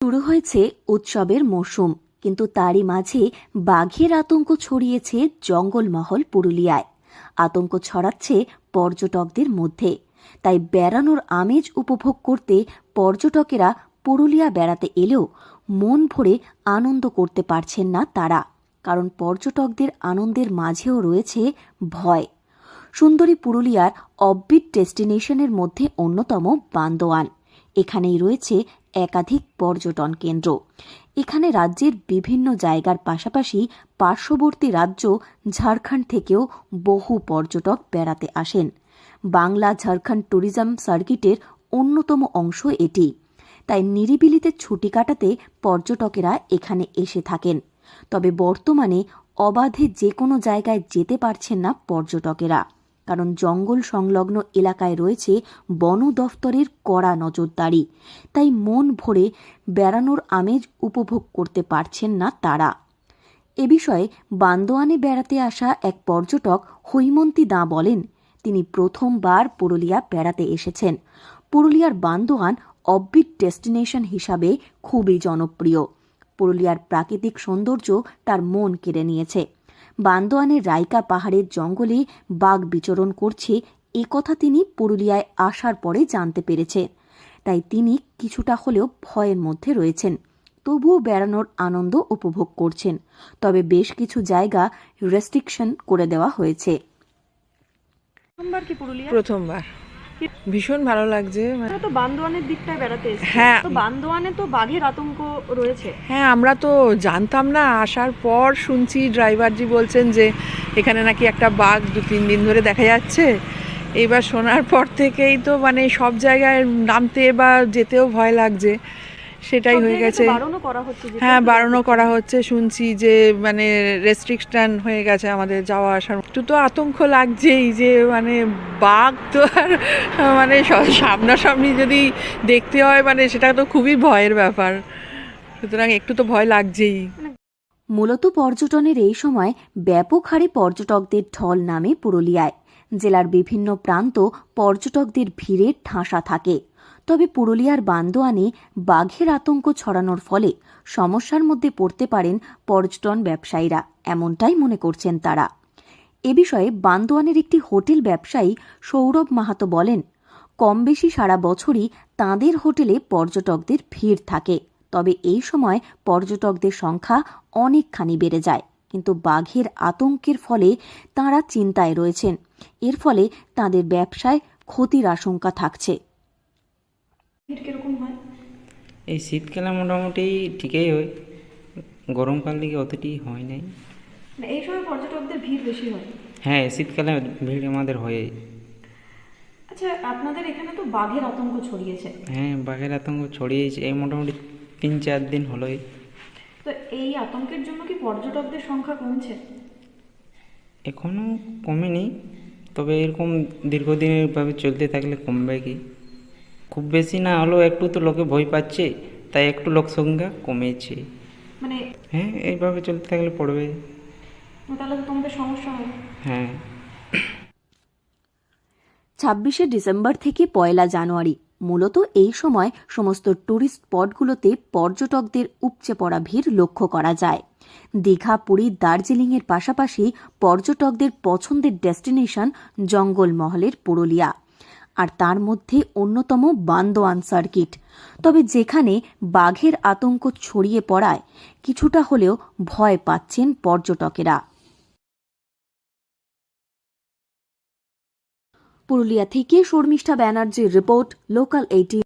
শুরু হয়েছে উৎসবের মরশুম, কিন্তু তারই মাঝে বাঘের আতঙ্ক ছড়িয়েছে জঙ্গলমহল পুরুলিয়ায়। আতঙ্ক ছড়াচ্ছে পর্যটকদের মধ্যে। তাই বেড়ানোর আমেজ উপভোগ করতে পর্যটকেরা পুরুলিয়া বেড়াতে এলেও মন ভরে আনন্দ করতে পারছেন না তারা, কারণ পর্যটকদের আনন্দের মাঝেও রয়েছে ভয়। সুন্দরী পুরুলিয়ার অফবিট ডেস্টিনেশনের মধ্যে অন্যতম বান্দোয়ান। এখানেই রয়েছে একাধিক পর্যটন কেন্দ্র। এখানে রাজ্যের বিভিন্ন জায়গার পাশাপাশি পার্শ্ববর্তী রাজ্য ঝাড়খণ্ড থেকেও বহু পর্যটক বেড়াতে আসেন। বাংলা ঝাড়খণ্ড ট্যুরিজম সার্কিটের অন্যতম অংশ এটি। তাই নিরিবিলিতে ছুটি কাটাতে পর্যটকেরা এখানে এসে থাকেন। তবে বর্তমানে অবাধে যে কোনো জায়গায় যেতে পারছেন না পর্যটকেরা, কারণ জঙ্গল সংলগ্ন এলাকায় রয়েছে বন দফতরের কড়া নজরদারি। তাই মন ভরে বেড়ানোর আমেজ উপভোগ করতে পারছেন না তারা। এ বিষয়ে বান্দোয়ানে বেড়াতে আসা এক পর্যটক হৈমন্তী দাঁ বলেন, তিনি প্রথমবার পুরুলিয়া বেড়াতে এসেছেন। পুরুলিয়ার বান্দোয়ান অফবিট ডেস্টিনেশন হিসাবে খুবই জনপ্রিয়। পুরুলিয়ার প্রাকৃতিক সৌন্দর্য তার মন কেড়ে নিয়েছে। বান্দোয়ানের রাইকা পাহাড়ের জঙ্গলে বাঘ বিচরণ করছে, একথা তিনি পুরুলিয়ায় আসার পরে জানতে পেরেছে। তাই তিনি কিছুটা হলেও ভয়ের মধ্যে রয়েছেন, তবুও বেড়ানোর আনন্দ উপভোগ করছেন। তবে বেশ কিছু জায়গা রেস্ট্রিকশন করে দেওয়া হয়েছে। প্রথমবার কি পুরুলিয়া? প্রথমবার। ভীষণ ভালো লাগছে। তো বান্দোয়ানের দিকটায় বেড়াতে এসেছি। হ্যাঁ। তো বান্দোয়ানে তো বাঘের আতঙ্ক রয়েছে। হ্যাঁ, আমরা তো জানতাম না, আসার পর শুনছি ড্রাইভারজি বলছেন যে এখানে নাকি একটা বাঘ 2-3 দিন ধরে দেখা যাচ্ছে। এইবার শোনার পর থেকেই তো মানে সব জায়গায় নামতে বা যেতেও ভয় লাগছে, সেটাই হয়ে গেছে। হ্যাঁ, বারণও করা হচ্ছে, শুনছি যে মানে রেস্ট্রিকশন হয়ে গেছে আমাদের যাওয়া আসার। একটু তো আতঙ্ক লাগছেই যে মানে বাঘ তো আর মানে সামনাসামনি যদি দেখতে হয় মানে সেটা তো খুবই ভয়ের ব্যাপার, সুতরাং একটু তো ভয় লাগছেই। মূলত পর্যটনের এই সময় ব্যাপক হারে পর্যটকদের ঢল নামে পুরুলিয়ায়। জেলার বিভিন্ন প্রান্ত পর্যটকদের ভিড়ে ঠাসা থাকে। তবে পুরুলিয়ার বান্দোয়ানে বাঘের আতঙ্ক ছড়ানোর ফলে সমস্যার মধ্যে পড়তে পারেন পর্যটন ব্যবসায়ীরা, এমনটাই মনে করছেন তারা। এ বিষয়ে বান্দোয়ানের একটি হোটেল ব্যবসায়ী সৌরভ মাহাতো বলেন, কম বেশি সারা বছরই তাঁদের হোটেলে পর্যটকদের ভিড় থাকে। তবে এই সময় পর্যটকদের সংখ্যা অনেকখানি বেড়ে যায়, কিন্তু বাঘের আতঙ্কের ফলে তাঁরা চিন্তায় রয়েছেন। এর ফলে তাঁদের ব্যবসায় ক্ষতির আশঙ্কা থাকছে। এই শীতকালে মোটামুটি ঠিকই হয়, গরমকাল দিকে অতটি হয় নাই। এই সময় পর্যটকদের ভিড় বেশি হয়। হ্যাঁ, শীতকালে ভিড় আমাদের হয়। আচ্ছা, আপনাদের এখানে তো বাঘের আতঙ্ক ছড়িয়েছে। হ্যাঁ, বাঘের আতঙ্ক ছড়িয়েছে এই মোটামুটি 3-4 দিন হলোই। তো এই আতঙ্কের জন্য কি পর্যটকদের সংখ্যা কমছে? এখনও কমেনি, তবে এরকম দীর্ঘদিনভাবে চলতে থাকলে কমবে কি। খুব বেশি না হলেও একটু তো লোকে ভয় পাচ্ছে, তাই একটু লোক সংখ্যা কমেছে। মানে হ্যাঁ, এইভাবে চলতে থাকলে পড়বে। তাহলে তো তোমাদের সমস্যা হবে। হ্যাঁ। 26শে ডিসেম্বর থেকে 1 জানুয়ারি মূলত এই সময় সমস্ত ট্যুরিস্ট স্পটগুলোতে পর্যটকদের উপচে পড়া ভিড় লক্ষ্য করা যায়। দীঘা, পুরী, দার্জিলিংয়ের পাশাপাশি পর্যটকদের পছন্দের ডেস্টিনেশন জঙ্গলমহলের পুরুলিয়া, আর তার মধ্যে অন্যতম বান্দোয়ান সার্কিট। তবে যেখানে বাঘের আতঙ্ক ছড়িয়ে পড়ায় কিছুটা হলেও ভয় পাচ্ছেন পর্যটকেরা। পুরুলিয়া থেকে শর্মিষ্ঠা ব্যানার্জির রিপোর্ট, লোকাল 18।